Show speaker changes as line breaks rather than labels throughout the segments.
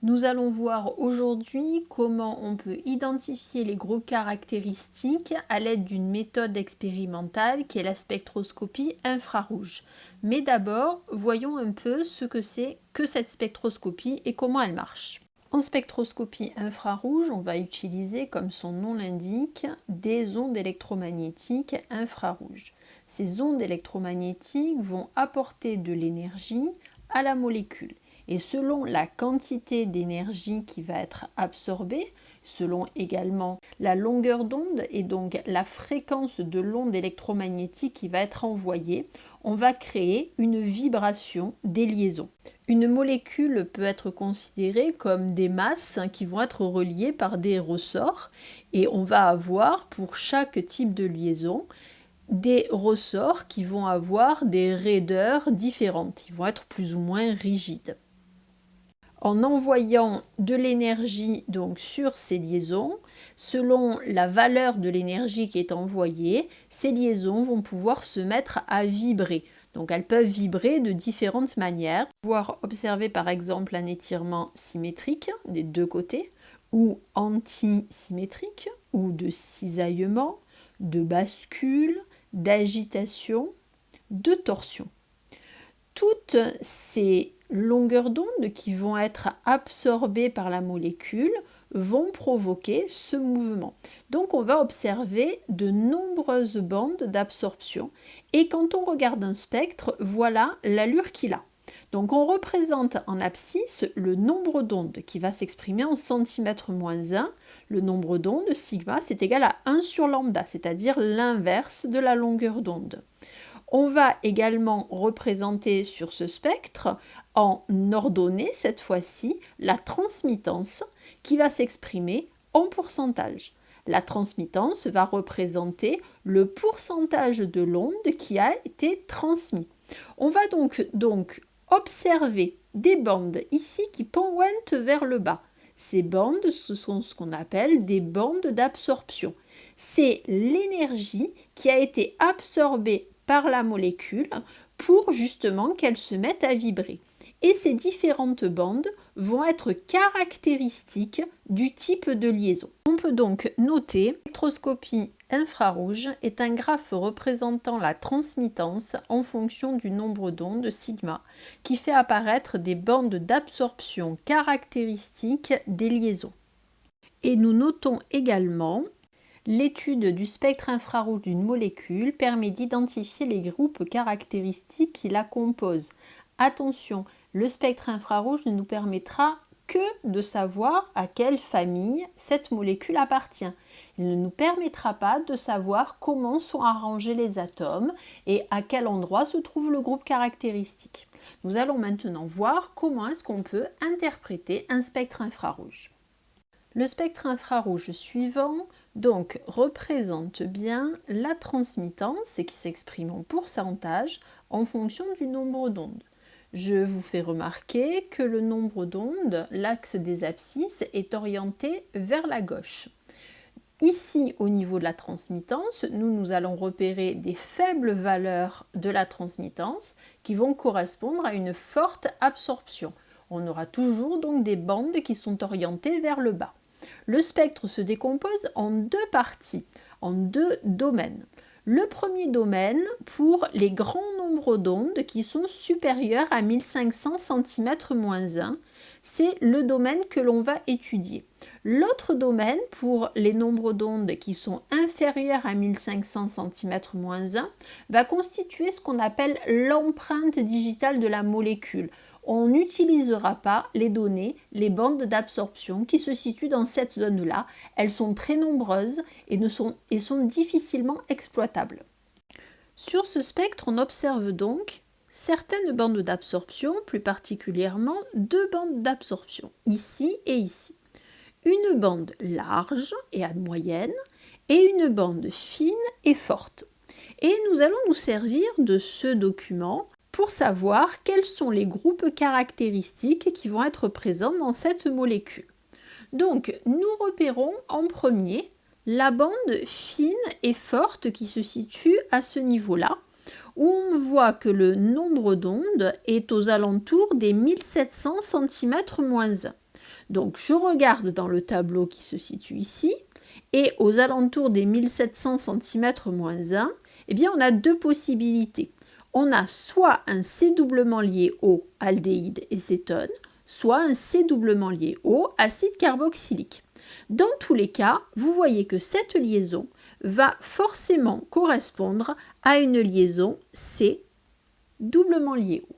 Nous allons voir aujourd'hui comment on peut identifier les groupes caractéristiques à l'aide d'une méthode expérimentale qui est la spectroscopie infrarouge. Mais d'abord, voyons un peu ce que c'est que cette spectroscopie et comment elle marche. En spectroscopie infrarouge, on va utiliser, comme son nom l'indique, des ondes électromagnétiques infrarouges. Ces ondes électromagnétiques vont apporter de l'énergie à la molécule. Et selon la quantité d'énergie qui va être absorbée, selon également la longueur d'onde et donc la fréquence de l'onde électromagnétique qui va être envoyée, on va créer une vibration des liaisons. Une molécule peut être considérée comme des masses qui vont être reliées par des ressorts et on va avoir pour chaque type de liaison des ressorts qui vont avoir des raideurs différentes, ils vont être plus ou moins rigides. En envoyant de l'énergie donc sur ces liaisons, selon la valeur de l'énergie qui est envoyée, ces liaisons vont pouvoir se mettre à vibrer. Donc elles peuvent vibrer de différentes manières, pouvoir observer par exemple un étirement symétrique des deux côtés, ou antisymétrique, ou de cisaillement, de bascule, d'agitation, de torsion. Toutes ces longueurs d'onde qui vont être absorbées par la molécule vont provoquer ce mouvement. Donc on va observer de nombreuses bandes d'absorption et quand on regarde un spectre, voilà l'allure qu'il a. Donc on représente en abscisse le nombre d'ondes qui va s'exprimer en centimètres-1. Le nombre d'ondes, sigma, c'est égal à 1 sur lambda, c'est-à-dire l'inverse de la longueur d'onde. On va également représenter sur ce spectre, en ordonnée cette fois-ci, la transmittance qui va s'exprimer en pourcentage. La transmittance va représenter le pourcentage de l'onde qui a été transmis. On va donc observer des bandes ici qui pointent vers le bas. Ces bandes, ce sont ce qu'on appelle des bandes d'absorption. C'est l'énergie qui a été absorbée par la molécule pour justement qu'elle se mette à vibrer. Et ces différentes bandes vont être caractéristiques du type de liaison. On peut donc noter que la spectroscopie infrarouge est un graphe représentant la transmittance en fonction du nombre d'ondes sigma qui fait apparaître des bandes d'absorption caractéristiques des liaisons. Et nous notons également l'étude du spectre infrarouge d'une molécule permet d'identifier les groupes caractéristiques qui la composent. Attention, le spectre infrarouge ne nous permettra que de savoir à quelle famille cette molécule appartient. Il ne nous permettra pas de savoir comment sont arrangés les atomes et à quel endroit se trouve le groupe caractéristique. Nous allons maintenant voir comment est-ce qu'on peut interpréter un spectre infrarouge. Le spectre infrarouge suivant donc représente bien la transmittance qui s'exprime en pourcentage en fonction du nombre d'ondes. Je vous fais remarquer que le nombre d'ondes, l'axe des abscisses, est orienté vers la gauche. Ici, au niveau de la transmittance, nous allons repérer des faibles valeurs de la transmittance qui vont correspondre à une forte absorption. On aura toujours donc des bandes qui sont orientées vers le bas. Le spectre se décompose en deux parties, en deux domaines. Le premier domaine pour les grands nombres d'ondes qui sont supérieurs à 1500 cm-1, c'est le domaine que l'on va étudier. L'autre domaine pour les nombres d'ondes qui sont inférieurs à 1500 cm-1 va constituer ce qu'on appelle l'empreinte digitale de la molécule. On n'utilisera pas les données, les bandes d'absorption qui se situent dans cette zone-là. Elles sont très nombreuses et sont difficilement exploitables. Sur ce spectre, on observe donc certaines bandes d'absorption, plus particulièrement deux bandes d'absorption, ici et ici. Une bande large et à moyenne et une bande fine et forte. Et nous allons nous servir de ce document pour savoir quels sont les groupes caractéristiques qui vont être présents dans cette molécule. Donc, nous repérons en premier la bande fine et forte qui se situe à ce niveau-là, où on voit que le nombre d'ondes est aux alentours des 1700 cm-1. Donc je regarde dans le tableau qui se situe ici, et aux alentours des 1700 cm-1, eh bien on a deux possibilités. On a soit un C doublement lié O, aldéhyde et cétone, soit un C doublement lié O, acide carboxylique. Dans tous les cas, vous voyez que cette liaison va forcément correspondre à une liaison C doublement lié O.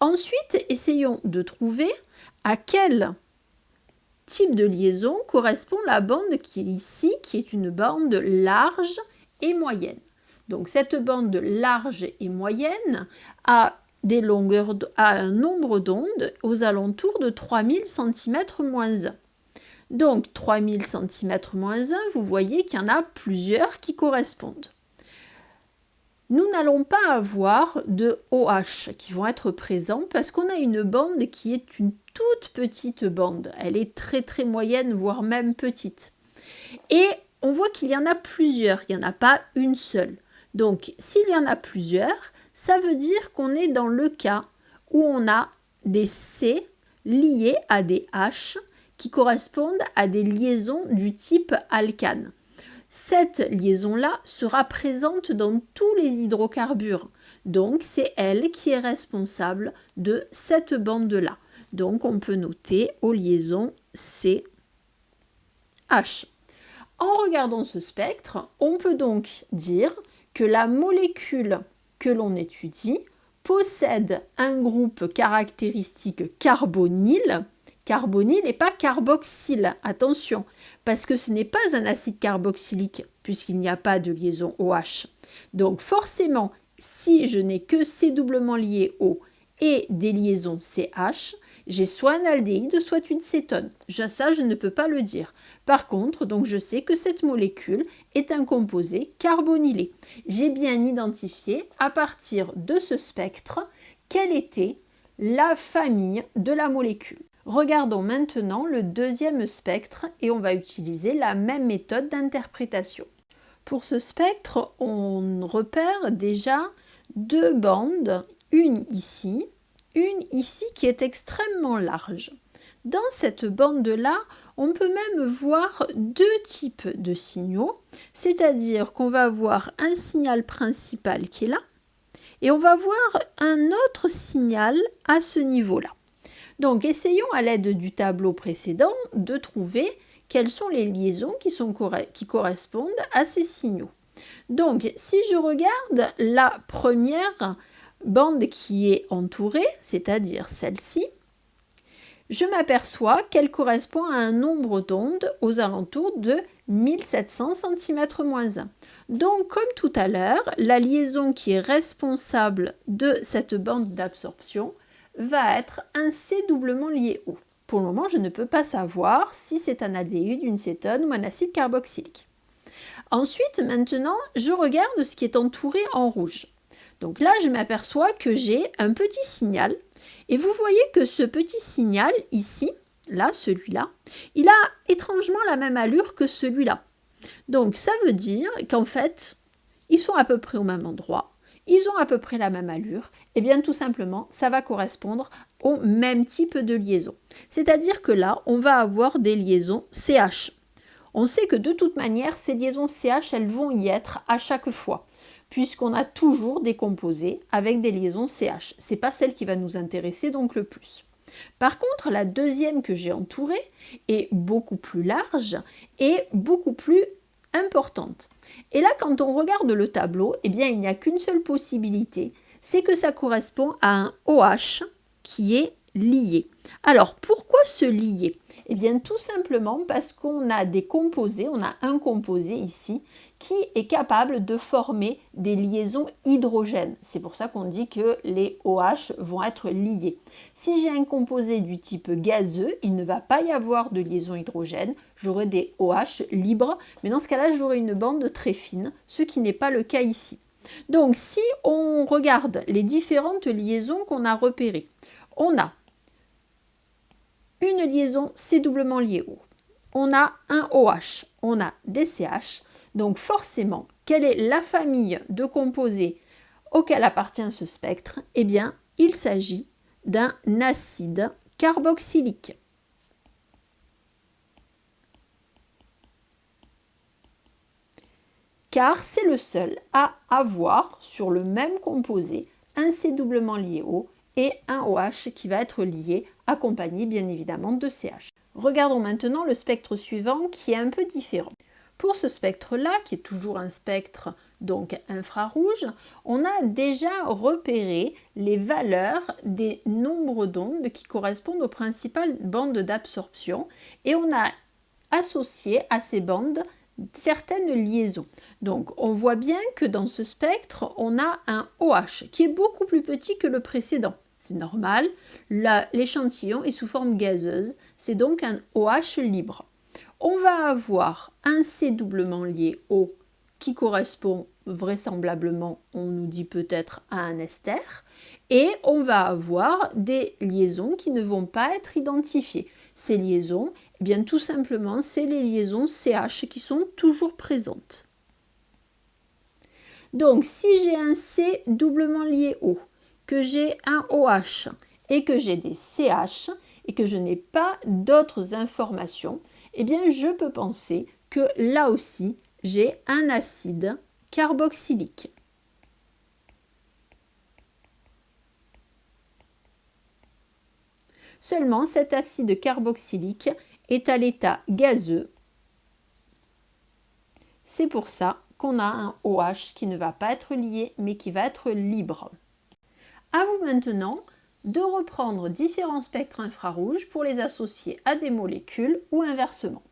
Ensuite, essayons de trouver à quel type de liaison correspond la bande qui est ici, qui est une bande large et moyenne. Donc cette bande large et moyenne a un nombre d'ondes aux alentours de 3000 cm-1. Donc 3000 cm-1, vous voyez qu'il y en a plusieurs qui correspondent. Nous n'allons pas avoir de OH qui vont être présents parce qu'on a une bande qui est une toute petite bande. Elle est très très moyenne, voire même petite. Et on voit qu'il y en a plusieurs, il n'y en a pas une seule. Donc s'il y en a plusieurs, ça veut dire qu'on est dans le cas où on a des C liés à des H qui correspondent à des liaisons du type alcane. Cette liaison-là sera présente dans tous les hydrocarbures. Donc, c'est elle qui est responsable de cette bande-là. Donc, on peut noter aux liaisons CH. En regardant ce spectre, on peut donc dire que la molécule que l'on étudie possède un groupe caractéristique carbonyle. Carbonyle et pas carboxyle, attention, parce que ce n'est pas un acide carboxylique, puisqu'il n'y a pas de liaison OH. Donc forcément, si je n'ai que C doublement lié O et des liaisons CH, j'ai soit un aldéhyde, soit une cétone. Ça, je ne peux pas le dire. Par contre, donc je sais que cette molécule est un composé carbonylé. J'ai bien identifié, à partir de ce spectre, quelle était la famille de la molécule. Regardons maintenant le deuxième spectre et on va utiliser la même méthode d'interprétation. Pour ce spectre, on repère déjà deux bandes, une ici qui est extrêmement large. Dans cette bande-là, on peut même voir deux types de signaux, c'est-à-dire qu'on va avoir un signal principal qui est là et on va voir un autre signal à ce niveau-là. Donc, essayons à l'aide du tableau précédent de trouver quelles sont les liaisons qui correspondent à ces signaux. Donc, si je regarde la première bande qui est entourée, c'est-à-dire celle-ci, je m'aperçois qu'elle correspond à un nombre d'ondes aux alentours de 1700 cm-1. Donc, comme tout à l'heure, la liaison qui est responsable de cette bande d'absorption va être un C doublement lié O. Pour le moment, je ne peux pas savoir si c'est un aldéhyde, une cétone ou un acide carboxylique. Ensuite, maintenant, je regarde ce qui est entouré en rouge. Donc là, je m'aperçois que j'ai un petit signal. Et vous voyez que ce petit signal ici, là, celui-là, il a étrangement la même allure que celui-là. Donc ça veut dire qu'en fait, ils sont à peu près au même endroit. Ils ont à peu près la même allure, et bien tout simplement, ça va correspondre au même type de liaison. C'est-à-dire que là, on va avoir des liaisons CH. On sait que de toute manière, ces liaisons CH, elles vont y être à chaque fois, puisqu'on a toujours des composés avec des liaisons CH. Ce n'est pas celle qui va nous intéresser donc le plus. Par contre, la deuxième que j'ai entourée est beaucoup plus large et beaucoup plus importante. Et là, quand on regarde le tableau, eh bien, il n'y a qu'une seule possibilité, c'est que ça correspond à un OH qui est lié. Alors, pourquoi se lier? Eh bien, tout simplement parce qu'on a des composés, on a un composé ici qui est capable de former des liaisons hydrogènes. C'est pour ça qu'on dit que les OH vont être liés. Si j'ai un composé du type gazeux, il ne va pas y avoir de liaison hydrogène, j'aurai des OH libres, mais dans ce cas-là, j'aurai une bande très fine, ce qui n'est pas le cas ici. Donc, si on regarde les différentes liaisons qu'on a repérées, on a une liaison C doublement liée O, on a un OH, on a des CH, donc forcément, quelle est la famille de composés auquel appartient ce spectre? Eh bien, il s'agit d'un acide carboxylique. car c'est le seul à avoir sur le même composé un C doublement lié O et un OH qui va être lié, accompagné bien évidemment de CH. Regardons maintenant le spectre suivant qui est un peu différent. Pour ce spectre-là, qui est toujours un spectre donc infrarouge, on a déjà repéré les valeurs des nombres d'ondes qui correspondent aux principales bandes d'absorption et on a associé à ces bandes certaines liaisons. Donc on voit bien que dans ce spectre, on a un OH qui est beaucoup plus petit que le précédent. C'est normal, l'échantillon est sous forme gazeuse, c'est donc un OH libre. On va avoir un C doublement lié O qui correspond vraisemblablement, on nous dit peut-être, à un ester, et on va avoir des liaisons qui ne vont pas être identifiées. Ces liaisons, eh bien tout simplement, c'est les liaisons CH qui sont toujours présentes. Donc si j'ai un C doublement lié O, que j'ai un OH et que j'ai des CH et que je n'ai pas d'autres informations, eh bien je peux penser que là aussi j'ai un acide carboxylique. Seulement cet acide carboxylique est à l'état gazeux. C'est pour ça qu'on a un OH qui ne va pas être lié mais qui va être libre. À vous maintenant de reprendre différents spectres infrarouges pour les associer à des molécules ou inversement.